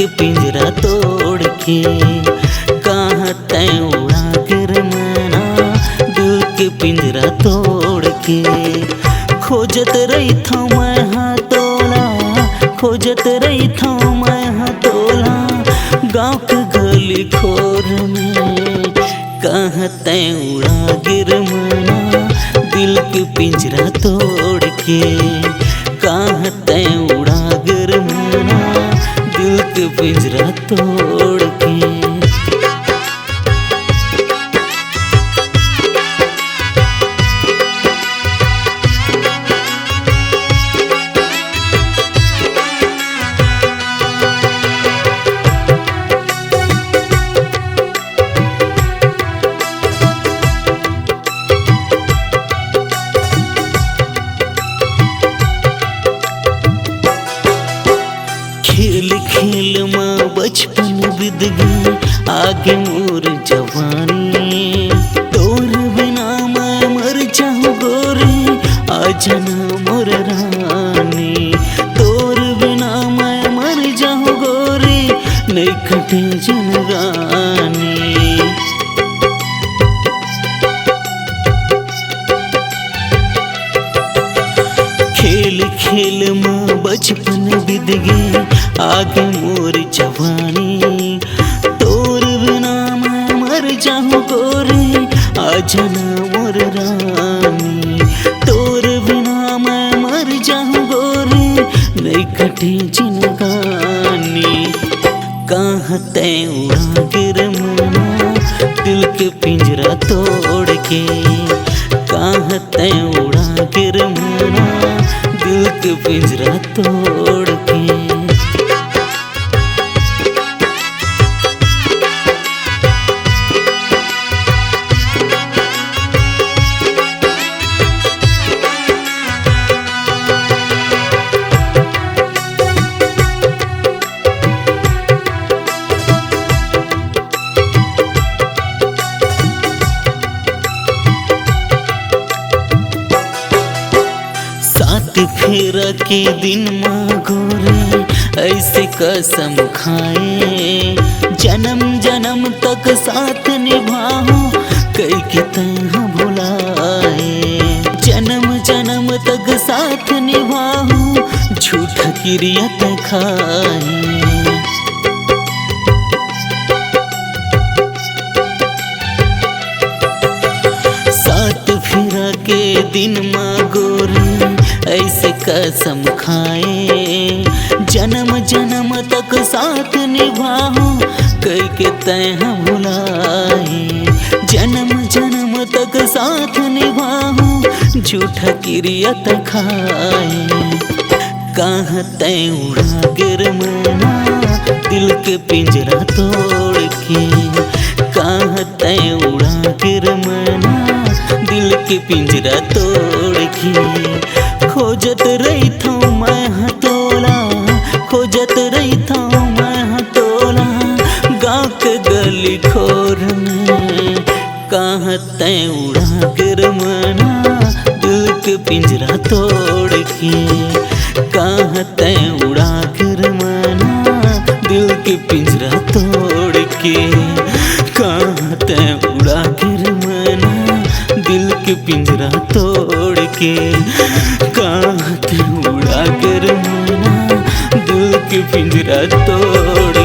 के पिंजरा तोड़ के। कहाँ तैं उड़ा गिर मना दिल के पिंजरा तोड़ के। खोजत रही था मैं हथौला, खोजत रही था मैं हथौला गाँव के गली खोर में। कहाँ तैं उड़ा गिर मना दिल के पिंजरा तोड़ के। कहाँ तैं उड़ा गिर मना दिल के पिंजरा तोड़ के। खेल खेल में बचपन बीत गई आगे मोर जवानी। तोर बिना मैं मर जाऊं गोरी आजना मोर रानी। तोर बिना मैं मर जाऊं गोरी नहीं कटे जिंदगानी। खेल खेल में बचपन बीत गई आगे मोर जवानी। तोर बिना मैं मर जाऊं गोरी आजना मोर रानी। तोर बिना मैं मर जाऊं गोरी नहीं कटे जिंदगानी। कहाँ तैं उड़ा गिर मना दिल के पिंजरा तोड़ के। कहाँ तैं उड़ा गिर मना दिल के पिंजरा तोड़ के। साथ फेरा के दिन माँ गोरे ऐसे कसम खाए। जन्म जन्म तक साथ निभाओ कई के तैं भुलाए। जन्म जन्म तक साथ निभाओ झूठ क्रिया तैं खाए। साथ फेरा के दिन माँ गोरे ऐसे कसम खाए। जन्म जन्म तक साथ निभाओ कई के तैं भुलाए। जन्म जन्म तक साथ निभाओ झूठा क्रिया तैं खाए। कहाँ तैं उड़ा गिर मना दिल के पिंजरा तोड़ के। कहाँ तैं उड़ा गिर मना दिल के पिंजरा तोड़ के। खोजत रही था मैं हथौला, खोजत रही था मैं हथौला गाँव के गली खोर में। कहाँ तैं उड़ा गिर मना दिल के पिंजरा तोड़ के। कहाँ तैं उड़ा गिर मना दिल के पिंजरा तोड़ के। कहाँ तैं उड़ा गिर मना दिल के पिंजरा तोड़ के। कहाँ तैं उड़ा गिर मना दिल के पिंजरा तोड़